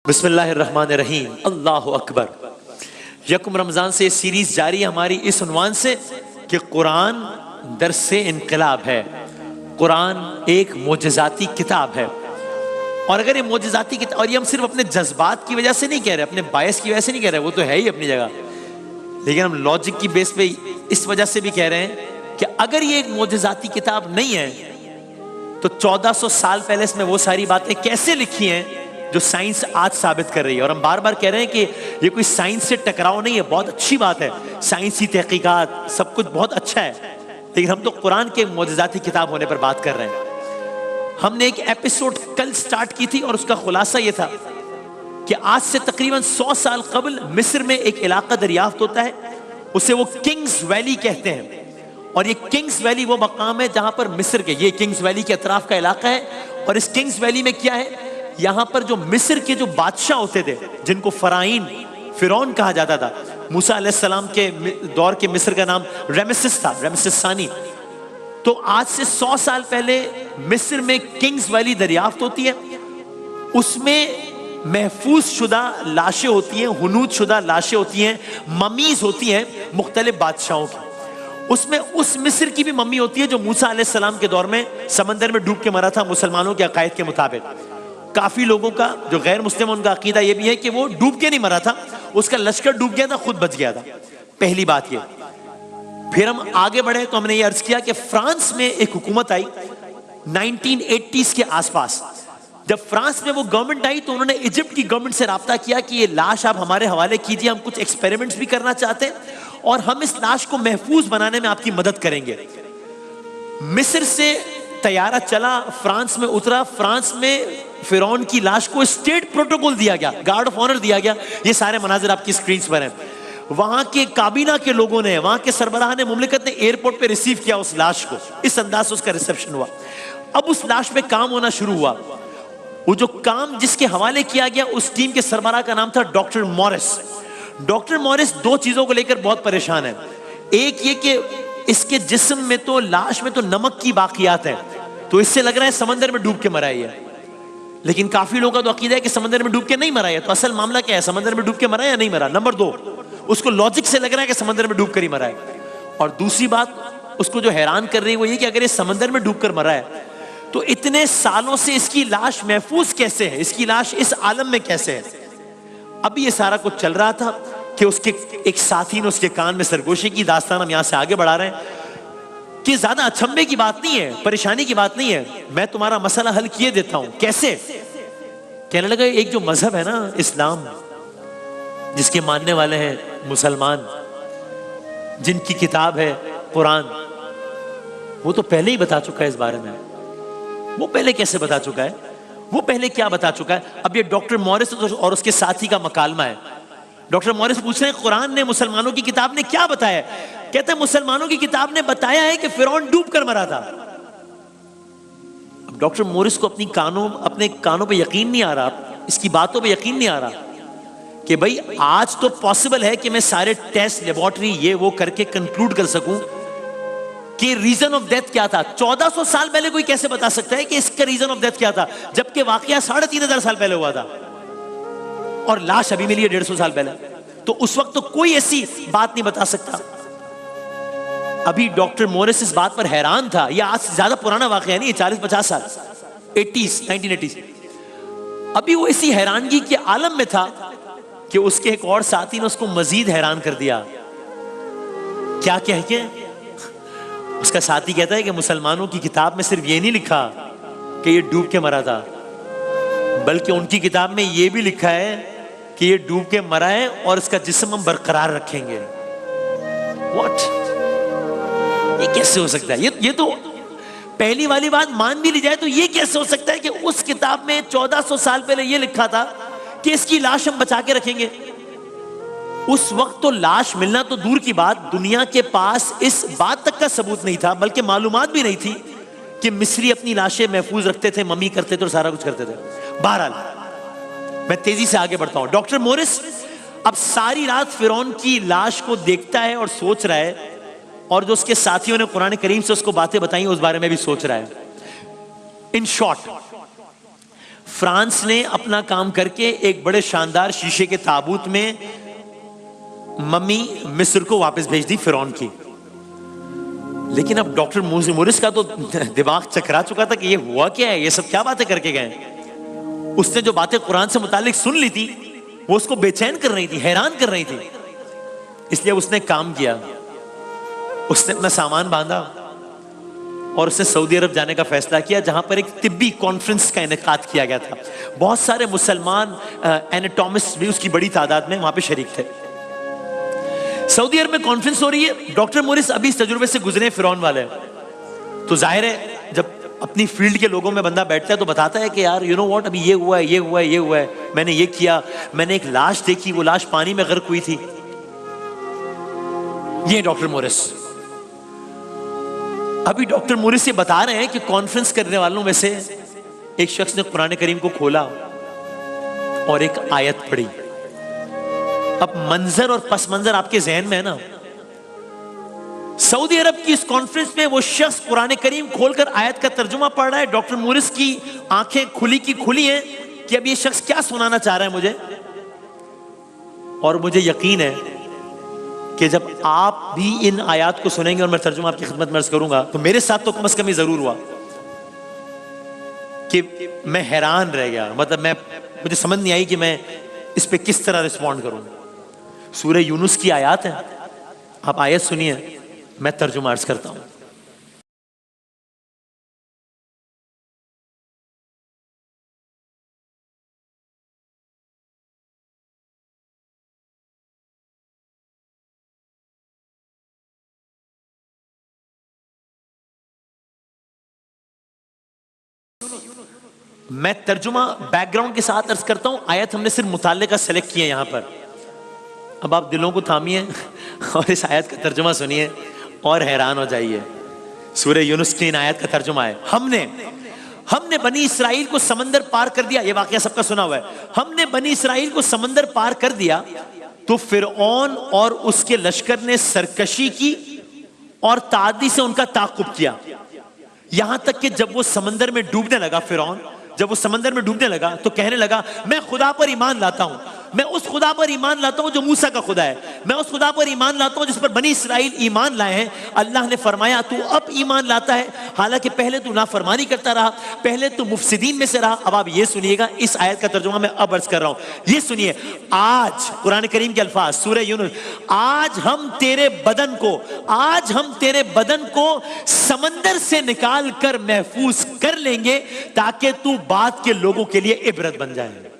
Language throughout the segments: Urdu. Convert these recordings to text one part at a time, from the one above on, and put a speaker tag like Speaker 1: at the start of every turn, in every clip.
Speaker 1: بسم اللہ الرحمن الرحیم، اللہ اکبر۔ یکم رمضان سے سیریز جاری ہے ہماری اس عنوان سے کہ قرآن درس انقلاب ہے، قرآن ایک معجزاتی کتاب ہے۔ اور اگر یہ معجزاتی کتاب، اور یہ ہم صرف اپنے جذبات کی وجہ سے نہیں کہہ رہے، اپنے باعث کی وجہ سے نہیں کہہ رہے، وہ تو ہے ہی اپنی جگہ، لیکن ہم لاجک کی بیس پہ اس وجہ سے بھی کہہ رہے ہیں کہ اگر یہ ایک معجزاتی کتاب نہیں ہے تو 1400 سال پہلے اس میں وہ ساری باتیں کیسے لکھی ہیں جو سائنس آج ثابت کر رہی ہے۔ اور ہم بار بار کہہ رہے ہیں کہ یہ کوئی سائنس سے ٹکراؤ نہیں ہے، بہت اچھی بات ہے، سائنسی تحقیقات سب کچھ بہت اچھا ہے، لیکن ہم تو قرآن کے معجزاتی کتاب ہونے پر بات کر رہے ہیں۔ ہم نے ایک ایپیسوڈ کل سٹارٹ کی تھی اور اس کا خلاصہ یہ تھا کہ آج سے تقریباً 100 سال قبل مصر میں ایک علاقہ دریافت ہوتا ہے، اسے وہ کنگز ویلی کہتے ہیں، اور یہ کنگز ویلی وہ مقام ہے جہاں پر مصر کے، یہ کنگز ویلی کے اطراف کا علاقہ ہے، اور اس کنگز ویلی میں کیا ہے، یہاں پر جو مصر کے جو بادشاہ ہوتے تھے جن کو فرعون کہا جاتا تھا، موسیٰ علیہ السلام کے دور کے مصر کا نام ریمسس تھا، ریمسس ثانی۔ تو آج سے 100 سال پہلے مصر میں کنگز ویلی دریافت ہوتی ہے، اس میں محفوظ شدہ لاشیں ہوتی ہیں، حنوط شدہ لاشیں ہوتی ہیں، ممیز ہوتی ہیں مختلف بادشاہوں کی۔ اس میں اس مصر کی بھی ممی ہوتی ہے جو موسیٰ علیہ السلام کے دور میں سمندر میں ڈوب کے مرا تھا، مسلمانوں کے عقائد کے مطابق۔ کافی لوگوں کا جو غیر مسلم ان کا عقیدہ یہ بھی ہے کہ وہ ڈوب کے نہیں مرا تھا، اس کا لشکر ڈوب گیا تھا، خود بچ گیا تھا۔ پہلی بات یہ۔ پھر ہم آگے بڑھے تو ہم نے یہ عرض کیا کہ فرانس میں ایک حکومت آئی 1980s کے آس پاس۔ جب فرانس میں وہ گورنمنٹ آئی تو انہوں نے ایجپٹ کی گورنمنٹ سے رابطہ کیا کہ یہ لاش آپ ہمارے حوالے کیجئے، ہم کچھ ایکسپیریمنٹس بھی کرنا چاہتے ہیں اور ہم اس لاش کو محفوظ بنانے میں آپ کی مدد کریں گے۔ مصر سے طیارہ چلا، فرانس میں اترا، فرانس میں فرعون کی لاش کو اسٹیٹ پروٹوکول دیا گیا، گارڈ آف آنر دیا گیا۔ یہ سارے مناظر آپ کی سکرینز پر ہیں۔ وہاں کے کابینہ کے لوگوں نے، وہاں کے سربراہ نے، مملکت نے ایئرپورٹ پہ ریسیو کیا اس لاش کو، اس انداز سے اس کا ریسیپشن ہوا۔ اب اس لاش پہ کام ہونا شروع ہوا۔ وہ جو کام جس کے حوالے کیا گیا، اس ٹیم کے سربراہ کا نام تھا ڈاکٹر موریس۔ ڈاکٹر موریس دو چیزوں کو لے کر بہت پریشان ہے۔ ایک یہ کہ اس کے جسم میں تو، لاش میں تو نمک کی باقیات ہیں، تو اس سے لگ رہا ہے سمندر میں ڈوب کے مرا ہے، لیکن کافی لوگوں کا تو عقیدہ ہے کہ سمندر میں ڈوب کے نہیں مرا ہے۔ تو اصل معاملہ کیا ہے، سمندر میں ڈوب کے مرا ہے یا نہیں مرا؟ نمبر دو، اس کو لاجک سے لگ رہا ہے کہ سمندر میں ڈوب کر ہی مرا ہے۔ اور دوسری بات اس کو جو حیران کر رہی ہے وہ یہ کہ اگر یہ سمندر میں ڈوب کر مرا ہے تو اتنے سالوں سے اس کی لاش محفوظ کیسے ہے، اس کی لاش اس عالم میں کیسے ہے؟ ابھی یہ سارا کچھ چل رہا تھا کہ اس کے ایک ساتھی نے اس کے کان میں سرگوشی کی۔ داستان ہم یہاں سے آگے بڑھا رہے ہیں کہ زیادہ اچھمبے کی بات نہیں ہے، پریشانی کی بات نہیں ہے، میں تمہارا مسئلہ حل کیے دیتا ہوں۔ کیسے؟ کہنے لگا ایک جو مذہب ہے نا اسلام، جس کے ماننے والے ہیں مسلمان، جن کی کتاب ہے قرآن، وہ تو پہلے ہی بتا چکا ہے اس بارے میں۔ وہ پہلے کیسے بتا چکا ہے؟ وہ پہلے کیا بتا چکا ہے؟ اب یہ ڈاکٹر موریس اور اس کے ساتھی کا مکالمہ ہے۔ ڈاکٹر موریس پوچھ رہے ہیں قرآن نے، مسلمانوں کی کتاب نے کیا بتایا ہے؟ کہتے ہیں مسلمانوں کی کتاب نے بتایا ہے کہ فرعون ڈوب کر مرا تھا۔ اب ڈاکٹر موریس کو اپنے کانوں پہ یقین نہیں آ رہا، اس کی باتوں پہ یقین نہیں آ رہا کہ بھئی آج تو پاسبل ہے کہ میں سارے ٹیسٹ، لیبارٹری، یہ وہ کر کے کنکلوڈ کر سکوں کہ ریزن آف ڈیتھ کیا تھا۔ 1400 سال پہلے کوئی کیسے بتا سکتا ہے کہ اس کا ریزن آف ڈیتھ کیا تھا، جبکہ واقعہ 3500 سال پہلے ہوا تھا اور لاش ابھی ملی ہے 150 سال پہلے۔ تو اس وقت تو کوئی ایسی بات نہیں بتا سکتا۔ ابھی ڈاکٹر موریس اس بات پر حیران تھا، یہ آج سے زیادہ پرانا واقعہ نہیں، 40-50 سال، 1980s۔ ابھی وہ اسی حیرانگی کے عالم میں تھا کہ اس کے ایک اور ساتھی نے اس کو مزید حیران کر دیا۔ کیا کہہ کے؟ اس کا ساتھی کہتا ہے کہ مسلمانوں کی کتاب میں صرف یہ نہیں لکھا کہ یہ ڈوب کے مرا تھا، بلکہ ان کی کتاب میں یہ بھی لکھا ہے کہ یہ ڈوب کے مرا ہے اور اس کا جسم ہم برقرار رکھیں گے۔ واٹ؟ یہ کیسے ہو سکتا ہے؟ یہ تو پہلی والی بات مان بھی لی جائے تو یہ کیسے ہو سکتا ہے کہ اس کتاب میں 1400 سال پہلے یہ لکھا تھا کہ اس کی لاش ہم بچا کے رکھیں گے؟ اس وقت تو لاش ملنا تو دور کی بات، دنیا کے پاس اس بات تک کا ثبوت نہیں تھا، بلکہ معلومات بھی نہیں تھی کہ مصری اپنی لاشیں محفوظ رکھتے تھے، ممی کرتے تھے اور سارا کچھ کرتے تھے۔ بہرحال میں تیزی سے آگے بڑھتا ہوں۔ ڈاکٹر موریس اب ساری رات فرعون کی لاش کو دیکھتا ہے اور سوچ رہا ہے، اور جو اس کے ساتھیوں نے قرآن کریم سے اس کو باتیں بتائیں اس بارے میں بھی سوچ رہا ہے۔ ان شارٹ، فرانس نے اپنا کام کر کے ایک بڑے شاندار شیشے کے تابوت میں ممی مصر کو واپس بھیج دی فرعون کی. لیکن اب ڈاکٹر مورس کا تو دماغ چکرا چکا تھا کہ یہ ہوا کیا ہے, یہ سب کیا باتیں کر کے گئے. اس نے جو باتیں قرآن سے متعلق سن لی تھی وہ اس کو بے چین کر رہی تھی, حیران کر رہی تھی. اس لیے اس نے کام کیا, اس نے اپنا سامان باندھا اور اس نے سعودی عرب جانے کا فیصلہ کیا, جہاں پر ایک طبی کانفرنس کا انعقاد کیا گیا تھا. بہت سارے مسلمان ایناٹومسٹ بھی اس کی بڑی تعداد میں وہاں پہ شریک تھے. سعودی عرب میں کانفرنس ہو رہی ہے, ڈاکٹر مورس ابھی اس تجربے سے گزرے فرعون والے, تو ظاہر ہے جب اپنی فیلڈ کے لوگوں میں بندہ بیٹھتا ہے تو بتاتا ہے کہ یار یو نو واٹ, ابھی یہ ہوا ہے, یہ ہوا ہے, یہ ہوا ہے, میں نے یہ کیا, میں نے ایک لاش دیکھی, وہ لاش پانی میں غرق ہوئی تھی. یہ ڈاکٹر مورس. ابھی ڈاکٹر مورس یہ بتا رہے ہیں کہ کانفرنس کرنے والوں میں سے ایک شخص نے قرآن کریم کو کھولا اور ایک آیت پڑھی. اب منظر اور پس منظر آپ کے ذہن میں ہے نا. سعودی عرب کی اس کانفرنس میں وہ شخص قرآن کریم کھول کر آیت کا ترجمہ پڑھ رہا ہے. ڈاکٹر مورس کی آنکھیں کھلی کی کھلی ہیں کہ اب یہ شخص کیا سنانا چاہ رہا ہے مجھے. اور مجھے یقین ہے کہ جب آپ بھی ان آیات کو سنیں گے اور میں ترجمہ آپ کی خدمت میں عرض کروں گا تو میرے ساتھ تو کم از کم یہ ضرور ہوا کہ میں حیران رہ گیا. مطلب مجھے سمجھ نہیں آئی کہ میں اس پہ کس طرح رسپونڈ کروں. سورہ یونس کی آیات ہیں, آپ آیت سنیے, میں ترجمہ عرض کرتا ہوں. میں ترجمہ بیک گراؤنڈ کے ساتھ عرض کرتا ہوں. آیت ہم نے صرف متعلقہ سلیکٹ کیے یہاں پر. اب آپ دلوں کو تھامیے اور اس آیت کا ترجمہ سنیے اور حیران ہو جائیے. سورہ یونس کی ان آیت کا ترجمہ ہے, ہم نے بنی اسرائیل کو سمندر پار کر دیا. یہ واقعہ سب کا سنا ہوا ہے. ہم نے بنی اسرائیل کو سمندر پار کر دیا تو فرعون اور اس کے لشکر نے سرکشی کی اور تعدی سے ان کا تعاقب کیا, یہاں تک کہ جب وہ سمندر میں ڈوبنے لگا, فرعون جب وہ سمندر میں ڈوبنے لگا تو کہنے لگا میں خدا پر ایمان لاتا ہوں, میں اس خدا پر ایمان لاتا ہوں جو موسیٰ کا خدا ہے, میں اس خدا پر ایمان لاتا ہوں جس پر بنی اسرائیل ایمان لائے ہیں. اللہ نے فرمایا تو اب ایمان لاتا ہے, حالانکہ پہلے تو نافرمانی کرتا رہا, پہلے تو مفسدین میں سے رہا. اب آپ یہ سنیے گا, اس آیت کا ترجمہ میں اب عرض کر رہا ہوں, یہ سنیے. آج قرآن کریم کے الفاظ سورہ یونس, آج ہم تیرے بدن کو سمندر سے نکال کر محفوظ کر لیں گے تاکہ تو بعد کے لوگوں کے لیے عبرت بن جائے.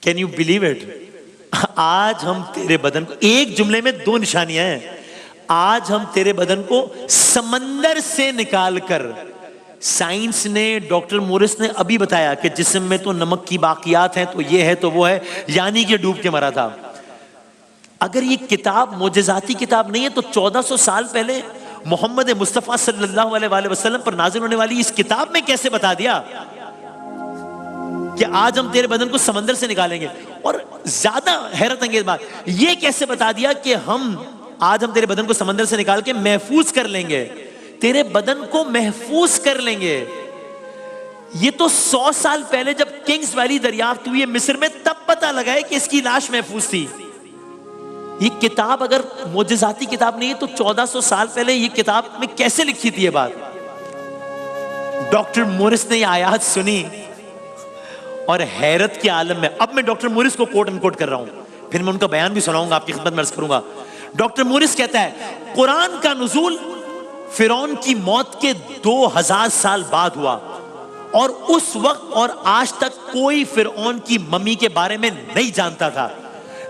Speaker 1: Can you believe it? آج ہم تیرے بدن کو, ایک جملے میں دو نشانیاں ہیں. آج ہم تیرے بدن کو سمندر سے نکال کر. سائنس نے, ڈاکٹر مورس نے ابھی بتایا کہ جسم میں تو نمک کی باقیات ہیں, تو یہ ہے تو وہ ہے, یعنی کہ ڈوب کے مرا تھا. اگر یہ کتاب معجزاتی کتاب نہیں ہے تو 1400 سال پہلے محمد مصطفیٰ صلی اللہ علیہ وسلم پر نازل ہونے والی اس کتاب میں کیسے بتا دیا کہ آج ہم تیرے بدن کو سمندر سے نکالیں گے؟ اور زیادہ حیرت انگیز بات یہ کیسے بتا دیا کہ آج ہم تیرے بدن کو سمندر سے نکال کے محفوظ کر لیں گے, تیرے بدن کو محفوظ کر لیں گے. یہ تو 100 سال پہلے جب کنگز ویلی دریافت ہوئی ہے مصر میں, تب پتہ لگا ہے کہ اس کی لاش محفوظ تھی. یہ کتاب اگر معجزاتی کتاب نہیں ہے تو 1400 سال پہلے یہ کتاب میں کیسے لکھی تھی یہ بات؟ ڈاکٹر مورس نے یہ آیات سنی اور حیرت کے عالم میں. اب میں ڈاکٹر مورس کو کوٹ ان کوٹ کر رہا ہوں, پھر میں ان کا بیان بھی سناؤں گا, آپ کی خدمت میں عرض کروں گا. ڈاکٹر مورس کہتا ہے قرآن کا نزول فرعون کی موت کے 2000 سال بعد ہوا, اور اس وقت اور آج تک کوئی فرعون کی ممی کے بارے میں نہیں جانتا تھا,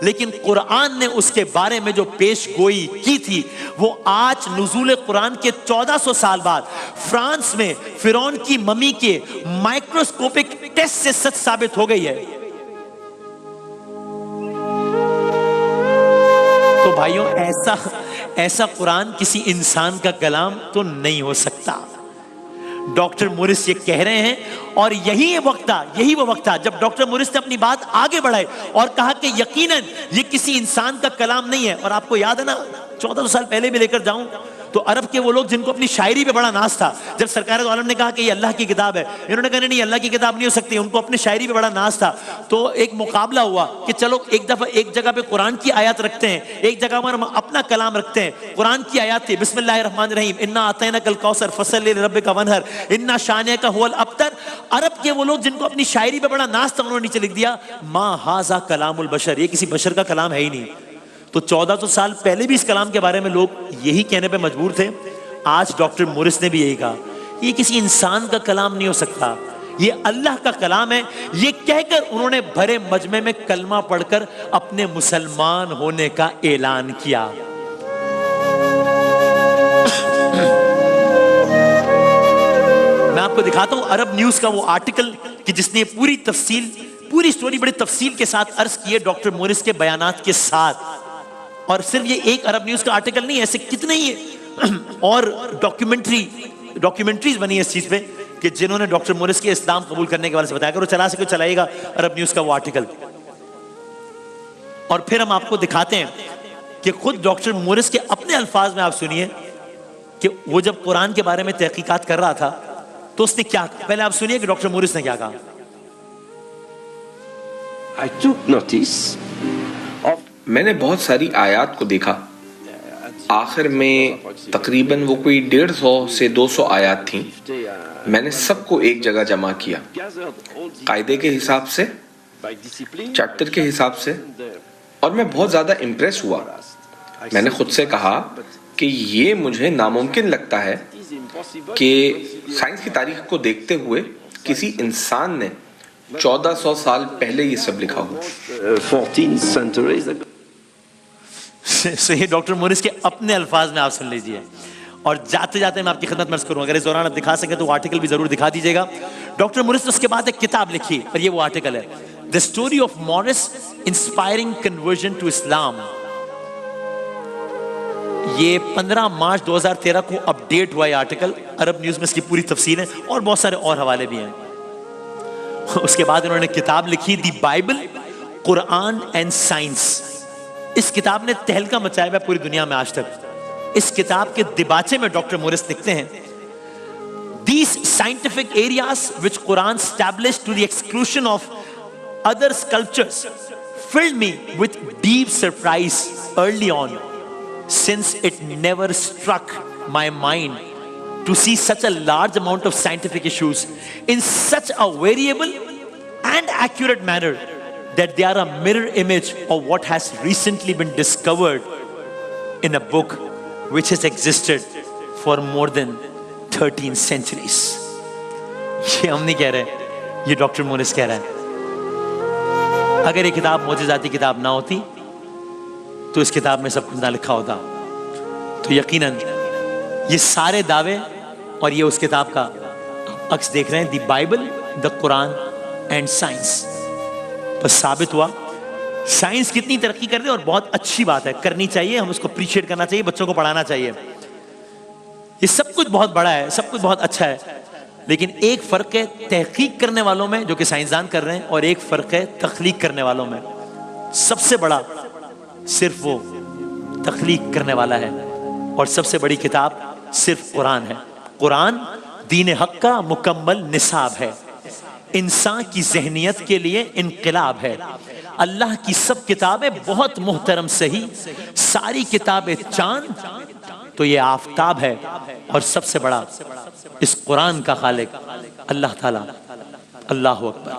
Speaker 1: لیکن قرآن نے اس کے بارے میں جو پیش گوئی کی تھی وہ آج نزول قرآن کے 1400 سال بعد فرانس میں فرعون کی ممی کے مائکروسکوپک ٹیسٹ سے سچ ثابت ہو گئی ہے. تو بھائیوں, ایسا قرآن کسی انسان کا کلام تو نہیں ہو سکتا. ڈاکٹر مورس یہ کہہ رہے ہیں, اور یہی وہ وقت تھا جب ڈاکٹر مورس نے اپنی بات آگے بڑھائی اور کہا کہ یقیناً یہ کسی انسان کا کلام نہیں ہے. اور آپ کو یاد ہے نا, 1400 سال پہلے بھی لے کر جاؤں تو عرب کے وہ لوگ جن کو اپنی شاعری پہ بڑا ناز تھا، جب سرکار دو عالم نے کہا کہ یہ اللہ کی کتاب ہے، انہوں نے کہا نہیں اللہ کی کتاب نہیں ہو سکتی، ان کو اپنی شاعری پہ بڑا ناز تھا. تو ایک مقابلہ ہوا کہ چلو ایک دفعہ ایک جگہ پہ قرآن کی آیات رکھتے ہیں، ایک جگہ پر ہم اپنا کلام رکھتے ہیں. قرآن کی آیات تھی بسم اللہ الرحمن الرحیم انا اعطیناک الکوثر فصلی لربک وانحر انا شانئک هو الابتر. عرب کے وہ لوگ جن کو اپنی شاعری پہ بڑا ناز تھا، انہوں نے نیچے لکھ دیا ما ھذا کلام البشر، یہ کسی بشر کا کلام ہے ہی نہیں. تو 1400 سال پہلے بھی اس کلام کے بارے میں لوگ یہی کہنے پہ مجبور تھے. آج ڈاکٹر مورس نے بھی یہی کہا یہ کسی انسان کا کلام نہیں ہو سکتا، یہ اللہ کا کلام ہے. یہ کہہ کر انہوں نے بھرے مجمع میں کلمہ پڑھ کر اپنے مسلمان ہونے کا اعلان کیا. میں آپ کو دکھاتا ہوں عرب نیوز کا وہ آرٹیکل کہ جس نے پوری تفصیل، پوری سٹوری بڑی تفصیل کے ساتھ عرض کی ہے ڈاکٹر مورس کے بیانات کے ساتھ. اور صرف یہ ایک عرب نیوز کا آرٹیکل نہیں، ایسے کتنے ہی اور ڈاکیومنٹریز بنی ہے اس چیز پہ کہ جنہوں نے ڈاکٹر مورس کے اسلام قبول کرنے کے بارے سے بتایا. کرو چلا سکو چلائیے گا عرب نیوز کا وہ آرٹیکل. اور پھر ہم آپ کو دکھاتے ہیں کہ خود ڈاکٹر مورس کے اپنے الفاظ میں آپ سنیے کہ وہ جب قرآن کے بارے میں تحقیقات کر رہا تھا تو اس نے کیا کہا. پہلے آپ سنیے کہ ڈاکٹر مورس نے کیا کہا.
Speaker 2: میں نے بہت ساری آیات کو دیکھا. آخر میں تقریباً وہ کوئی 150 سے 200 آیات تھیں. میں نے سب کو ایک جگہ جمع کیا قاعدے کے حساب سے، چیپٹر کے حساب سے، اور میں بہت زیادہ امپریس ہوا. میں نے خود سے کہا کہ یہ مجھے ناممکن لگتا ہے کہ سائنس کی تاریخ کو دیکھتے ہوئے کسی انسان نے 1400 سال پہلے یہ سب لکھا ہو.
Speaker 1: یہ ڈاکٹر مورس کے اپنے الفاظ میں آپ سن لیجئے. اور جاتے جاتے میں آپ کی خدمت میں عرض کروں اگر اس دوران آپ دکھا سکیں تو وہ آرٹیکل بھی ضرور دکھا دیجیے گا. ڈاکٹر مورس نے اس کے بعد ایک کتاب لکھی اور یہ وہ آرٹیکل ہے The Story of Morris Inspiring Conversion to Islam. یہ 15 مارچ 2013 کو اپڈیٹ ہوا یہ آرٹیکل. عرب نیوز میں اس کی پوری تفصیل ہے اور بہت سارے اور حوالے بھی ہیں. اس کے بعد انہوں نے کتاب لکھی the Bible Quran and science. اس کتاب نے تہلکہ مچایا ہوا پوری دنیا میں آج تک. اس کتاب کے دباچے میں ڈاکٹر مورس لکھتے ہیں These scientific areas which Quran established to the exclusion of other cultures filled me with deep surprise early on, since it never struck my mind to see such a large amount of scientific issues in such a variable and accurate manner that they are a mirror image of what has recently been discovered in a book which has existed for more than 13 centuries. یہ ہم نہیں کہہ رہے، یہ ڈاکٹر مورس کہہ رہا ہے. اگر یہ کتاب معجزاتی کتاب نہ ہوتی تو اس کتاب میں سب کچھ نہ لکھا ہوتا. تو یقیناً یہ سارے دعوے اور یہ اس کتاب کا عکس دیکھ رہے ہیں the Bible the Quran and science. بس ثابت ہوا سائنس کتنی ترقی کر رہی ہے اور بہت اچھی بات ہے، کرنی چاہیے، ہم اس کو اپریشیٹ کرنا چاہیے، بچوں کو پڑھانا چاہیے. یہ سب کچھ بہت بڑا ہے، سب کچھ بہت اچھا ہے، لیکن ایک فرق ہے تحقیق کرنے والوں میں جو کہ سائنسدان کر رہے ہیں اور ایک فرق ہے تخلیق کرنے والوں میں. سب سے بڑا صرف وہ تخلیق کرنے والا ہے اور سب سے بڑی کتاب صرف قرآن ہے. قرآن دین حق کا مکمل نصاب ہے، انسان کی ذہنیت کے لیے انقلاب ہے. اللہ کی سب کتابیں بہت محترم صحیح، ساری کتابیں چاند تو یہ آفتاب ہے. اور سب سے بڑا اس قرآن کا خالق اللہ تعالی. اللہ اکبر.